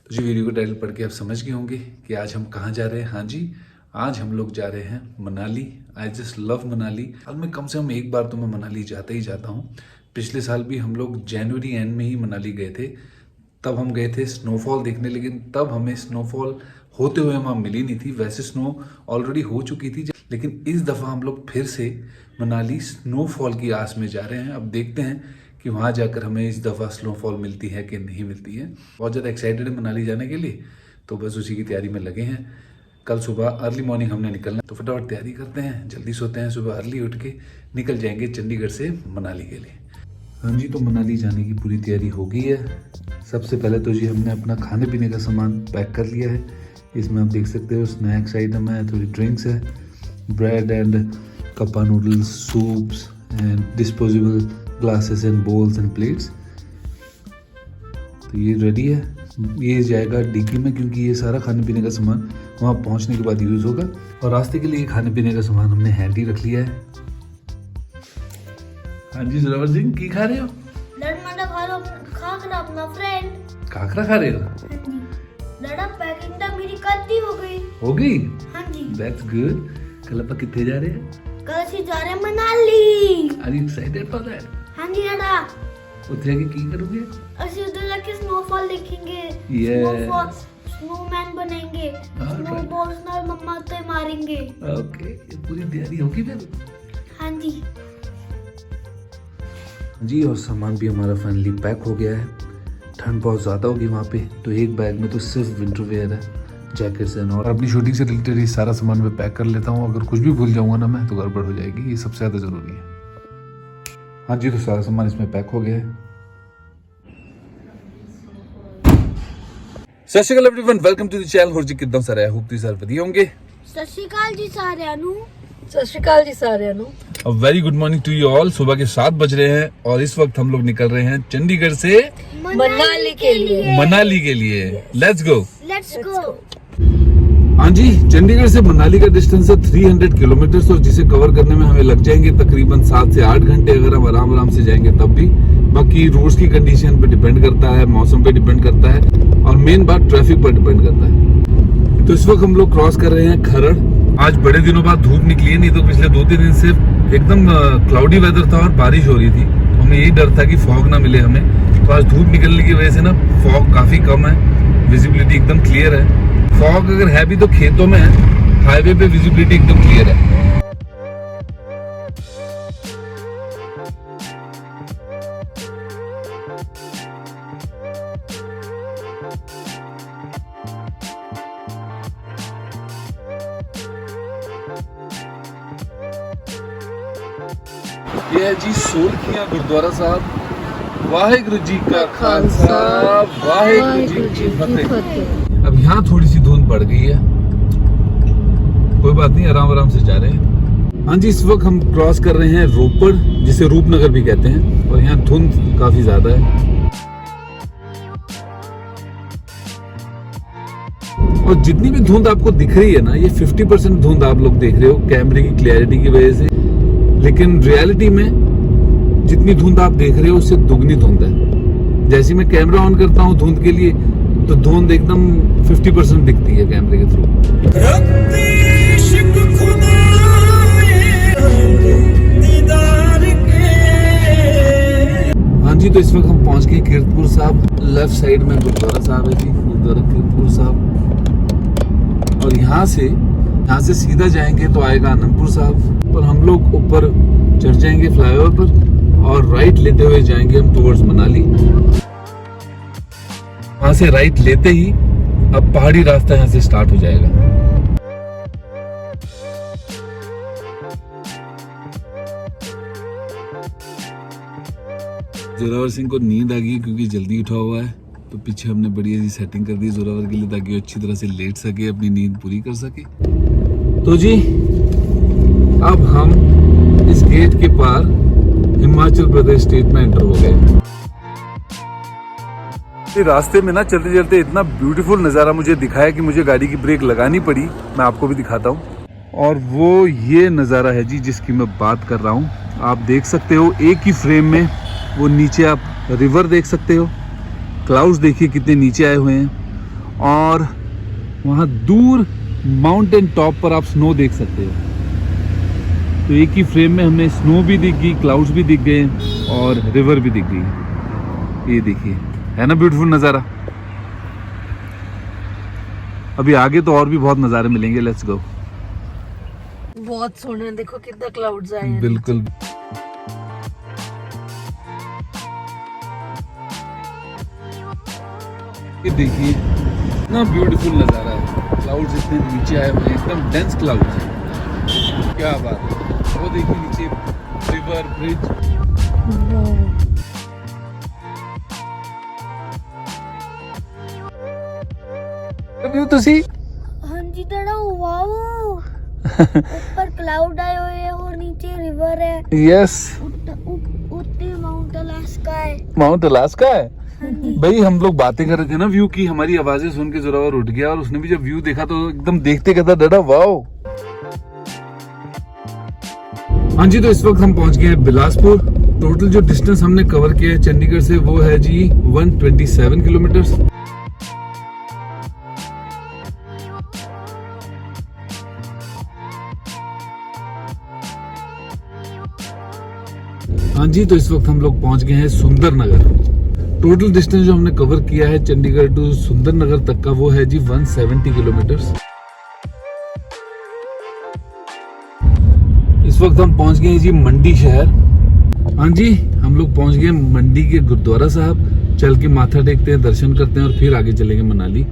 तो जी वीडियो का टाइटल पढ़ के आप समझ गए होंगे कि आज हम कहाँ जा रहे हैं। हाँ जी, आज हम लोग जा रहे हैं Manali. I just love Manali. साल में कम से कम एक बार तो मैं मनाली जाता ही जाता हूँ। पिछले साल भी हम लोग जनवरी एंड में ही मनाली गए थे। तब हम गए थे स्नोफॉल देखने, लेकिन तब हमें स्नोफॉल होते हुए वहाँ मिली नहीं थी। वैसे स्नो ऑलरेडी हो चुकी थी, लेकिन इस दफ़ा हम लोग फिर से मनाली स्नोफॉल की आस में जा रहे हैं। अब देखते हैं कि वहाँ जाकर हमें इस दफ़ा स्नोफॉल मिलती है कि नहीं मिलती है। बहुत ज़्यादा एक्साइटेड है मनाली जाने के लिए, तो बस उसी की तैयारी में लगे हैं। कल सुबह अर्ली मॉर्निंग हमने निकलना, तो फटाफट तैयारी करते हैं, जल्दी सोते हैं, सुबह अर्ली उठ के निकल जाएंगे चंडीगढ़ से मनाली के लिए। हाँ जी, तो मनाली जाने की पूरी तैयारी हो गई है। सबसे पहले तो जी हमने अपना खाने पीने का सामान पैक कर लिया है। इसमें आप देख सकते हो स्नैक्स आइटम है, थोड़ी ड्रिंक्स है, bread and cuppa noodles, soups and disposable glasses and bowls and plates. तो ये रेडी है, ये जाएगा डिक्की में, क्योंकि ये सारा खाने पीने का सामान वहाँ पहुँचने के बाद यूज़ होगा। और रास्ते के लिए खाने पीने का सामान हमने हैंडी रख लिया है। हाँ जी जोरावर सिंह, की खा रहे हो? अपना फ्रेंड खाखरा खा रहे हो? हाँ जी। लड़ा पैकिंग तो मेरी कल्ती हो गई। हो गई? हाँ जी। That's good. कल आप कितने जा रहे हैं? कल ਅਸੀਂ जा रहे हैं Manali. Are you excited for that? हाँ जी लड़ा। ਉੱਥੇ ਜਾ ਕੇ ਕੀ ਕਰੋਗੇ? ਅਸੀਂ उधर जाके स्नोफॉल देखेंगे। Yes. स्नोमैन बनेंगे। Alright. स्नोबॉल्स नाल मम्मा तो मारेंगे। Okay, ये पूरी तैयारी होगी फिर? हाँ जी। जी, और सामान भी हमारा फाइनली पैक हो गया है। ठंड बहुत ज़्यादा होगी वहाँ पे, तो एक बैग में तो सिर्फ विंटर वेयर है, जैकेट्स एंड। और अपनी शूटिंग से रिलेटेड ये सारा सामान मैं पैक कर लेता हूँ। अगर कुछ भी भूल जाऊँगा ना मैं, तो गड़बड़ हो जाएगी, ये सबसे ज़्यादा ज़रूरी है। हाँ जी, तो सारा सामान इसमें पैक हो गया है। सत श्री अकाल everyone, welcome to the channel. ਹੋਰ ਜੀ ਕਿੱਦਾਂ ਸਾਰੇ? ਹੋਪ ਤੁਸੀਂ ਸਾਰੇ ਵਧੀਆ ਹੋਵੋਗੇ। सत श्री अकाल जी साਰਿਆਂ ਨੂੰ। सत श्री अकाल जी सारिਆਂ ਨੂੰ। अब very good morning to you all. सुबह के 7 बज रहे हैं और इस वक्त हम लोग निकल रहे हैं चंडीगढ़ से मनाली के लिए। मनाली के लिए। Let's go. Let's go. हाँ जी, चंडीगढ़ से मनाली का डिस्टेंस है 300 किलोमीटर, और जिसे कवर करने में हमें लग जाएंगे तकरीबन 7 से 8 घंटे अगर हम आराम से जाएंगे तब भी। बाकी रोड्स की कंडीशन पे डिपेंड करता है, मौसम पे डिपेंड करता है, और मेन बात ट्रैफिक पर डिपेंड करता है। तो इस वक्त हम लोग क्रॉस कर रहे हैं खरड़। आज बड़े दिनों बाद धूप निकली है, नहीं तो पिछले 2-3 दिन से एकदम क्लाउडी वेदर था और बारिश हो रही थी। हमें यही डर था कि फॉग ना मिले हमें। तो आज धूप निकलने की वजह से ना फॉग काफी कम है, विजिबिलिटी एकदम क्लियर है। फॉग अगर है भी तो खेतों में है, हाईवे पे विजिबिलिटी एकदम क्लियर है। ये है जी सोलखियां गुरुद्वारा साहब। वाहिगुरु जी का खालसा, वाहिगुरु जी की फतेह। अब यहाँ थोड़ी सी धुंध पड़ गई है, कोई बात नहीं, आराम से जा रहे हैं। हाँ जी, इस वक्त हम क्रॉस कर रहे हैं रोपड़, जिसे रूपनगर भी कहते हैं, और यहाँ धुंध काफी ज्यादा है। और जितनी भी धुंध आपको दिख रही है ना, ये 50% धुंध आप लोग देख रहे हो कैमरे की क्लैरिटी की वजह से, लेकिन रियलिटी में जितनी धुंध आप देख रहे हो उससे दुगनी धुंध है। जैसे मैं कैमरा ऑन करता हूँ धुंध के लिए, तो धुंध एकदम 50% दिखती है कैमरे के थ्रू। हाँ जी, तो इस वक्त हम पहुंच गए कीरतपुर साहब। लेफ्ट साइड में गुरुद्वारा साहब है जी, गुरुद्वारा कीरतपुर साहब। और यहाँ से सीधा जाएंगे तो आएगा आनंदपुर साहब, और हम लोग ऊपर चढ़ जाएंगे फ्लाईओवर पर और राइट लेते हुए जाएंगे हम टुवर्ड्स मनाली। वहां से राइट लेते ही अब पहाड़ी रास्ता यहाँ से स्टार्ट हो जाएगा। जोरावर सिंह को नींद आ गई क्योंकि जल्दी उठा हुआ है, तो पीछे हमने बढ़िया सी सेटिंग कर दी जोरावर के लिए, ताकि वो अच्छी तरह से लेट सके, अपनी नींद पूरी कर सके। तो जी अब हम इस गेट के पार हिमाचल प्रदेश स्टेट में एंटर हो गए। रास्ते में ना चलते चलते इतना ब्यूटीफुल नज़ारा मुझे दिखाया कि मुझे गाड़ी की ब्रेक लगानी पड़ी। मैं आपको भी दिखाता हूँ, और वो ये नज़ारा है जी जिसकी मैं बात कर रहा हूँ। आप देख सकते हो एक ही फ्रेम में, वो नीचे आप रिवर देख सकते हो, क्लाउड्स देखिए कितने नीचे आए हुए हैं, और वहाँ दूर माउंटेन टॉप पर आप स्नो देख सकते हो। तो एक ही फ्रेम में हमें स्नो भी दिख गई, क्लाउड्स भी दिख गए और रिवर भी दिख गई। ये देखिए, है ना ब्यूटीफुल नज़ारा। अभी आगे तो और भी बहुत नज़ारे मिलेंगे। Let's go. बहुत सोने, देखो कितना क्लाउड्स आए हैं। बिल्कुल। ये देखिए इतना ब्यूटीफुल नज़ारा है। क्लाउड्स इतने नीचे आए हुए हैं, एकदम डेंस क्लाउड्स हैं। क्या बात है। वो देखिए नीचे रिवर, ब्रिज। व्यू तुसी हाँ जी डैडा, वाओ। ऊपर क्लाउड आए हुए हैं और नीचे रिवर है। यस, उत्ते माउंट अलास्का है। माउंट अलास्का है। भाई हम लोग बातें कर रहे थे ना व्यू की, हमारी आवाजें सुन के जोरावर उठ गया और उसने भी जब व्यू देखा तो एकदम देखते कहता डरा वाओ। हाँ जी, तो इस वक्त हम पहुंच गए हैं बिलासपुर। टोटल जो डिस्टेंस हमने कवर किया है चंडीगढ़ से वो है जी 127 किलोमीटर्स। हाँ जी, तो इस वक्त हम लोग पहुंच गए हैं सुंदरनगर। टोटल डिस्टेंस जो हमने कवर किया है चंडीगढ़ टू सुंदरनगर तक का वो है जी 170 किलोमीटर्स। इस वक्त हम पहुंच गए हैं जी मंडी शहर। हाँ जी, हम लोग पहुंच गए मंडी के गुरुद्वारा साहब। चल के माथा टेकते हैं, दर्शन करते हैं और फिर आगे चलेंगे मनाली।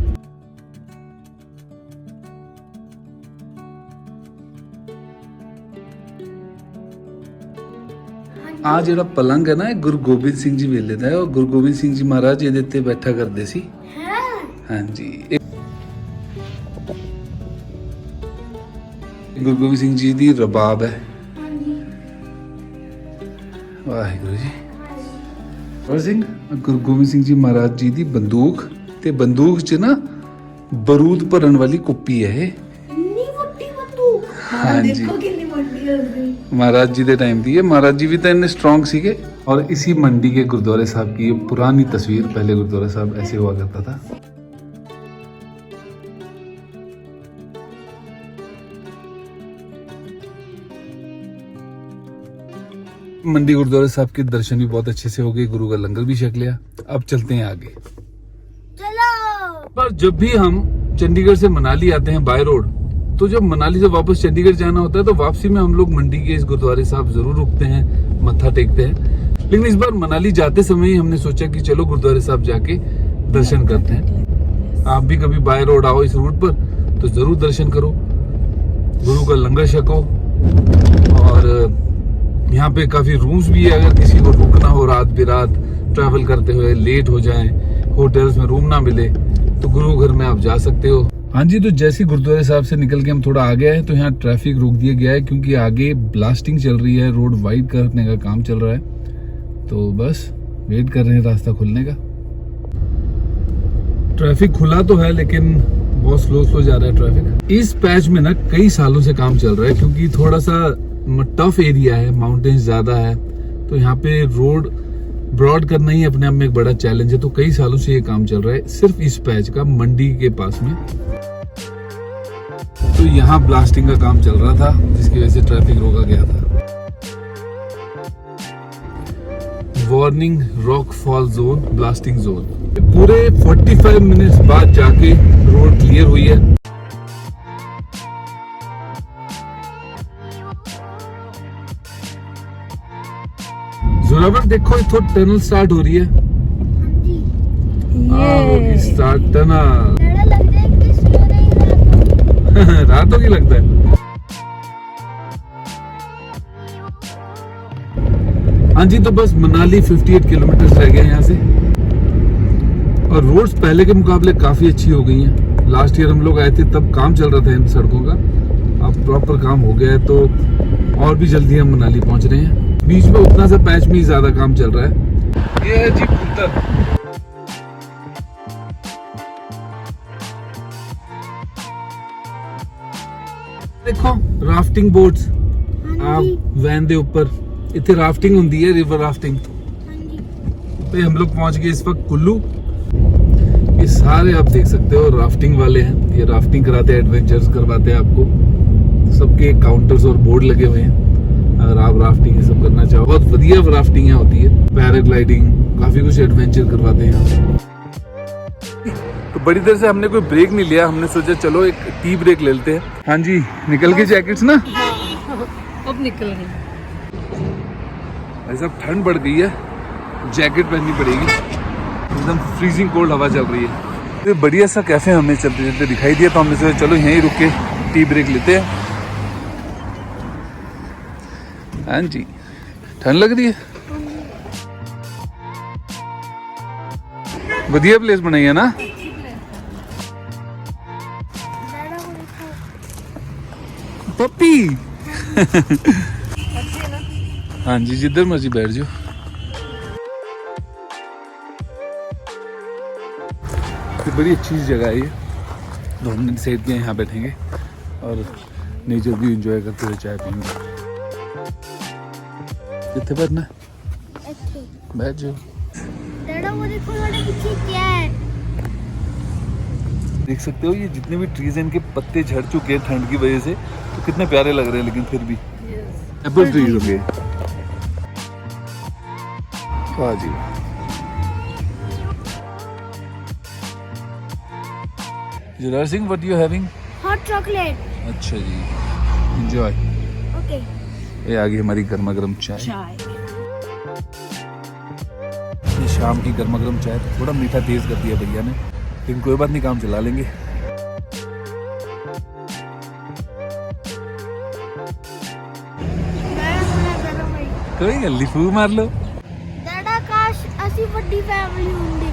ਆ ਜਿਹੜਾ ਪਲੰਗ ਹੈ ਨਾ ਇਹ ਗੁਰੂ ਗੋਬਿੰਦ ਸਿੰਘ ਜੀ ਵੇਲੇ ਦਾ ਹੈ ਔਰ ਗੁਰੂ ਗੋਬਿੰਦ ਸਿੰਘ ਜੀ ਮਹਾਰਾਜ ਇਹਦੇ ਉੱਤੇ ਬੈਠਾ ਕਰਦੇ ਸੀ। ਹਾਂਜੀ, ਗੁਰੂ ਗੋਬਿੰਦ ਸਿੰਘ ਜੀ ਦੀ ਰਬਾਬ ਹੈ। ਵਾਹਿਗੁਰੂ ਜੀ। ਗੁਰੂ ਸਿੰਘ ਗੁਰੂ ਗੋਬਿੰਦ ਸਿੰਘ ਜੀ ਮਹਾਰਾਜ ਜੀ ਦੀ ਬੰਦੂਕ ਤੇ ਬੰਦੂਕ 'ਚ ਨਾ ਬਰੂਦ ਭਰਨ ਵਾਲੀ ਕੁੱਪੀ ਹੈ ਇਹ। इतनी मोटी बंदूक। ਹਾਂਜੀ, देखो कितनी बड़ी है उसकी। महाराज जी के टाइम दी है। महाराज जी भी तो इतने स्ट्रॉन्ग सीखे। और इसी मंडी के गुरुद्वारे साहब की ये पुरानी तस्वीर, पहले गुरुद्वारा साहब ऐसे हुआ करता था। मंडी गुरुद्वारे साहब के दर्शन भी बहुत अच्छे से हो गए, गुरु का लंगर भी छक लिया। अब चलते हैं आगे। चलो। पर जब भी हम चंडीगढ़ से मनाली आते हैं बाय रोड, तो जब मनाली से वापस चंडीगढ़ जाना होता है तो वापसी में हम लोग मंडी के इस गुरुद्वारे साहब जरूर रुकते हैं, मत्था टेकते हैं। लेकिन इस बार मनाली जाते समय ही हमने सोचा कि चलो गुरुद्वारे साहब जाके दर्शन करते हैं। आप भी कभी बाय रोड आओ इस रूट पर तो जरूर दर्शन करो, गुरु का लंगर छको। और यहाँ पे काफी रूम्स भी है, अगर किसी को रुकना हो रात बिरात ट्रैवल करते हुए, लेट हो जाए, होटल्स में रूम ना मिले तो गुरु घर में आप जा सकते हो। हाँ जी, तो जैसे गुरुद्वारे साहब से निकल के हम थोड़ा आ गए हैं तो यहाँ ट्रैफिक रोक दिया गया है क्योंकि आगे ब्लास्टिंग चल रही है, रोड वाइड करने का काम चल रहा है। तो बस वेट कर रहे हैं रास्ता खुलने का। ट्रैफिक खुला तो है लेकिन बहुत स्लो जा रहा है ट्रैफिक। इस पैच में ना कई सालों से काम चल रहा है क्योंकि थोड़ा सा टफ एरिया है, माउंटेन्स ज्यादा है, तो यहाँ पे रोड ब्रॉड करना ही अपने आप में एक बड़ा चैलेंज है। तो कई सालों से ये काम चल रहा है सिर्फ इस पैच का, मंडी के पास में। तो यहाँ ब्लास्टिंग का काम चल रहा था जिसकी वजह से ट्रैफिक रोका गया था। Warning rock fall zone, blasting zone. पूरे 45 मिनट्स बाद जाके रोड क्लियर हुई है। जोरावर देखो इथों टनल स्टार्ट हो रही है। ये स्टार्ट टनल। डैडा लग रहा है कि सो रही है। रातों की लगता है। हाँ जी, तो बस मनाली 58 किलोमीटर रह गए यहाँ से और रोड्स पहले के मुकाबले काफी अच्छी हो गई हैं। लास्ट ईयर हम लोग आए थे तब काम चल रहा था इन सड़कों का, अब प्रॉपर काम हो गया है तो और भी जल्दी हम मनाली पहुंच रहे हैं। बीच में उतना सा पैच में ही ज्यादा काम चल रहा है। ये है जी पुलतर। देखो राफ्टिंग बोट्स, आप वैन दे ऊपर इतने राफ्टिंग होती है, रिवर राफ्टिंग। तो हम लोग पहुंच गए इस वक्त कुल्लू। ये सारे आप देख सकते हो राफ्टिंग वाले हैं, ये राफ्टिंग कराते हैं, एडवेंचर्स करवाते हैं आपको। सबके काउंटर्स और बोर्ड लगे हुए हैं, अगर आप राफ्टिंग ये सब करना चाहो। बहुत बढ़िया राफ्टिंग यहाँ होती है, पैराग्लाइडिंग, काफी कुछ एडवेंचर करवाते हैं। तो बड़ी देर से हमने कोई ब्रेक नहीं लिया, हमने सोचा चलो एक टी ब्रेक ले लेते हैं। हाँ जी, निकल के जैकेट्स ना, अब निकल गई। ऐसा ठंड बढ़ गई है, जैकेट पहननी पड़ेगी, एकदम फ्रीजिंग कोल्ड हवा चल रही है। तो बढ़िया सा कैफे हमें चलते चलते दिखाई दिया, तो हमने सोचा चलो यहीं रुक के टी ब्रेक लेते हैं। हाँ जी, ठंड लग रही है, बढ़िया प्लेस बनाई है ना। पप्पी हाँ जी, जिधर मर्जी बैठ जाओ। ये बड़ी अच्छी जगह है ये, तो हमने डिसाइड किया यहाँ बैठेंगे और नेचर व्यू एंजॉय करते हुए चाय पीएंगे। कितने बैठना, बैठ जाओ। दादा वो देखो हमारे पीछे क्या है। देख सकते हो ये जितने भी ट्रीज हैं, इनके पत्ते झड़ चुके हैं ठंड की वजह से, तो कितने प्यारे लग रहे हैं, लेकिन फिर भी एप्पल ट्रीज हो गए। वाह जी, Jurar Singh, what you having? Hot chocolate. अच्छा जी, एंजॉय। ओके। ये आ गई हमारी गर्मा गर्म चाय। चाय ये शाम की गर्मा गर्म चाय, थोड़ा मीठा तेज कर दिया भैया ने, लेकिन कोई बात नहीं, काम चला लेंगे। कोई गल नहीं, फू मार लो। दादा काश ਅਸੀਂ ਵੱਡੀ ਫੈਮਿਲੀ ਹੁੰਦੀ।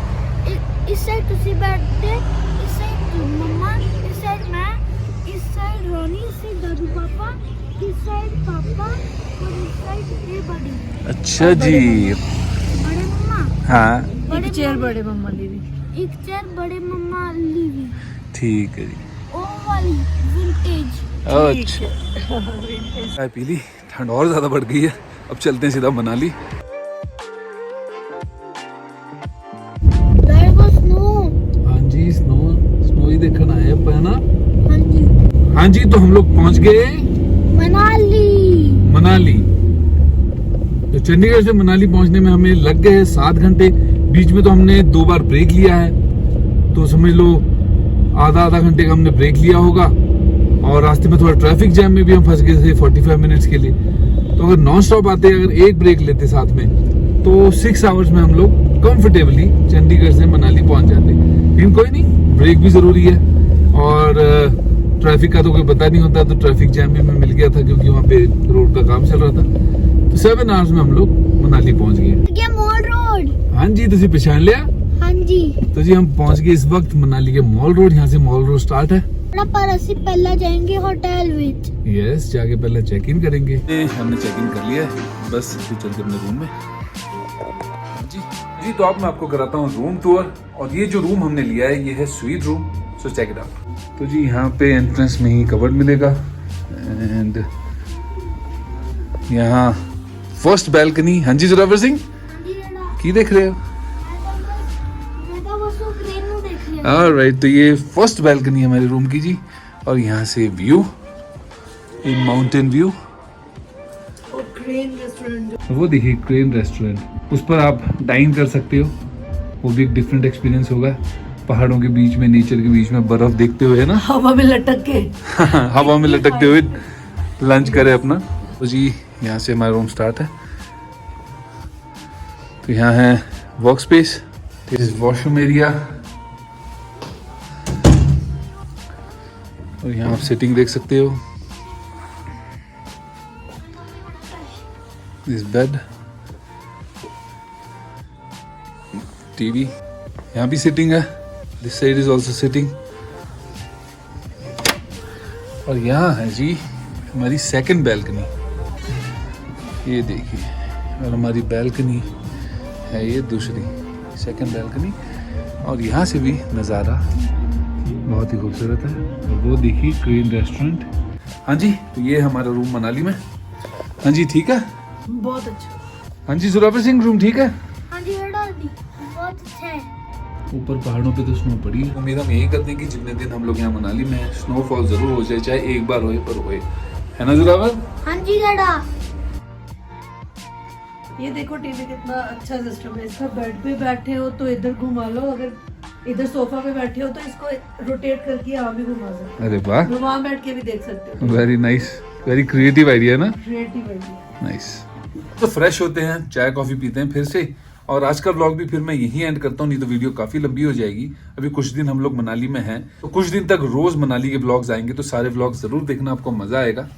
ਇਸ ਸਾਈਡ ਤੁਸੀਂ ਬੈਠਦੇ, ਇਸ ਸਾਈਡ ਮੰਮਾ, ਇਸ ਸਾਈਡ ਮੈਂ, ਇਸ ਸਾਈਡ ਰੋਨੀ, ਇਸ ਸਾਈਡ ਦਾਦੂ ਪਾਪਾ, ਇਸ ਸਾਈਡ ਪਾਪਾ और इस साइड ये बड़ी। अच्छा जी, बड़े मम्मा। हाँ एक चेयर बड़े मम्मा ली हुई, एक चेयर बड़े मम्मा ली हुई, ठीक है जी। ओ वाली विंटेज। अच्छा, चाय पी ली, ठंड और ज्यादा बढ़ गई है, अब चलते हैं सीधा मनाली। There was snow। हाँ जी, स्नो ही देखना है अपन, है ना। हाँ जी। हाँ जी, तो हम लोग पहुंच गए मनाली। तो चंडीगढ़ से मनाली पहुंचने में हमें लग गए 7 घंटे। बीच में तो हमने 2 बार ब्रेक लिया है, तो समझ लो आधा घंटे का हमने ब्रेक लिया होगा। और रास्ते में थोड़ा ट्रैफिक जैम में भी हम फंस गए थे 45 मिनट्स के लिए। तो अगर नॉन स्टॉप आते, अगर एक ब्रेक लेते साथ में, तो 6 आवर्स में हम लोग कंफर्टेबली चंडीगढ़ से मनाली पहुंच जाते। लेकिन कोई नहीं, ब्रेक भी जरूरी है, और ट्रैफिक का तो कोई पता नहीं होता, तो ट्रैफिक जैम भी में मिल गया था, क्योंकि वहाँ पे रोड का काम चल रहा था। तो 7 आवर्स में हम लोग मनाली पहुंच गए। Mall road. हाँ जी, तुझे पहचान लिया। हाँ जी। तो जी हम पहुंच गए इस वक्त मनाली के मॉल रोड। यहाँ से मॉल रोड स्टार्ट है। पर ਅਸੀਂ ਪਹਿਲਾਂ जाएंगे होटल ਵਿੱਚ। यस, जाके पहले चेक इन करेंगे। हमने चेक इन कर लिया है, बस फिर चलते अपने रूम में। जी, तो अब मैं आपको कराता हूँ रूम टूर। और ये जो रूम हमने लिया है, ये है suite room, so check it out. तो जी यहाँ पे एंट्रेंस में ही कबर्ड मिलेगा, एंड यहाँ फर्स्ट बैल्कनी। हाँ जी जोरावर सिंह, की देख रहे हो? ऑलराइट, तो ये फर्स्ट बैल्कनी है हमारे रूम की जी। और यहाँ से व्यू, इन माउंटेन व्यू। और क्रेन रेस्टोरेंट, वो देखिए क्रेन रेस्टोरेंट, उस पर आप डाइन कर सकते हो, वो भी एक डिफरेंट एक्सपीरियंस होगा। पहाड़ों के बीच में, नेचर के बीच में बर्फ देखते हुए ना, हवा में लटक के हवा में लटकते हुए लंच करे अपना। तो जी यहाँ से हमारा रूम स्टार्ट है। तो यहाँ है वर्क स्पेस, वॉशरूम एरिया, और यहाँ आप सेटिंग देख सकते हो। दिस बेड, टीवी, यहाँ भी सिटिंग है। This side is also sitting. और यहाँ है जी हमारी सेकंड बैल्कनी, ये देखिए। और हमारी बैल्कनी है ये दूसरी, सेकंड बैल्कनी। और यहाँ से भी नज़ारा बहुत ही खूबसूरत है। और वो देखिए क्रेन रेस्टोरेंट। हाँ जी, तो ये हमारा रूम मनाली में। हाँ जी, ठीक है, बहुत अच्छा। हाँ जी जोरावर सिंह, रूम ठीक है? हाँ जी, बहुत अच्छा है। ऊपर पहाड़ों पे तो स्नो पड़ी है। उम्मीद हम यही करते हैं कि जितने दिन हम लोग यहाँ मनाली में हैं स्नोफॉल जरूर हो जाए, चाहे एक बार होए पर होए, है ना जोरावर? हाँ जी डैडा। ये देखो टीवी कितना अच्छा सिस्टम है इसका। बेड पे बैठे हो तो इधर घुमा लो, अगर इधर सोफा पे बैठे हो तो इसको रोटेट करके यहाँ भी घुमा सकते अरे वाह, हो, वहाँ बैठ के भी देख सकते हो। Very nice, very creative idea ना। Creative idea. नाइस। तो फ्रेश होते हैं, चाय कॉफी पीते हैं फिर से, और आज का व्लॉग भी फिर मैं यही एंड करता हूँ, नहीं तो वीडियो काफी लंबी हो जाएगी। अभी कुछ दिन हम लोग मनाली में हैं, तो कुछ दिन तक रोज मनाली के व्लॉग्स आएंगे, तो सारे व्लॉग्स जरूर देखना, आपको मजा आएगा।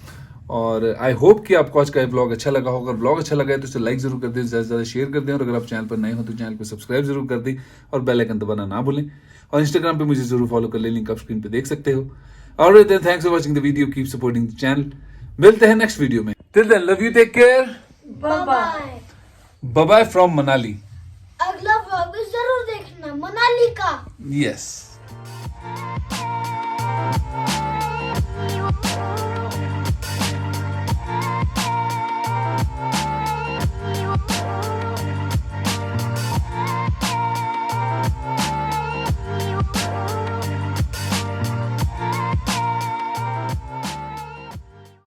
और आई होप कि आपको आज का व्लॉग अच्छा लगा होगा। अगर व्लॉग अच्छा लगा है तो इसे लाइक जरूर कर दें, ज्यादा से ज्यादा शेयर कर दें, और अगर आप चैनल पर नए हो तो चैनल को सब्सक्राइब जरूर कर दें और बेल आइकन दबाना ना भूलें। और इंस्टाग्राम पे मुझे जरूर फॉलो कर लें, लिंक आप स्क्रीन पे देख सकते हो। Alright then, thanks for watching the video, keep supporting the channel. मिलते हैं नेक्स्ट वीडियो में, till then love you, take care, bye bye. Bye bye from Manali. अगला व्लॉग भी जरूर देखना मनाली का। यस।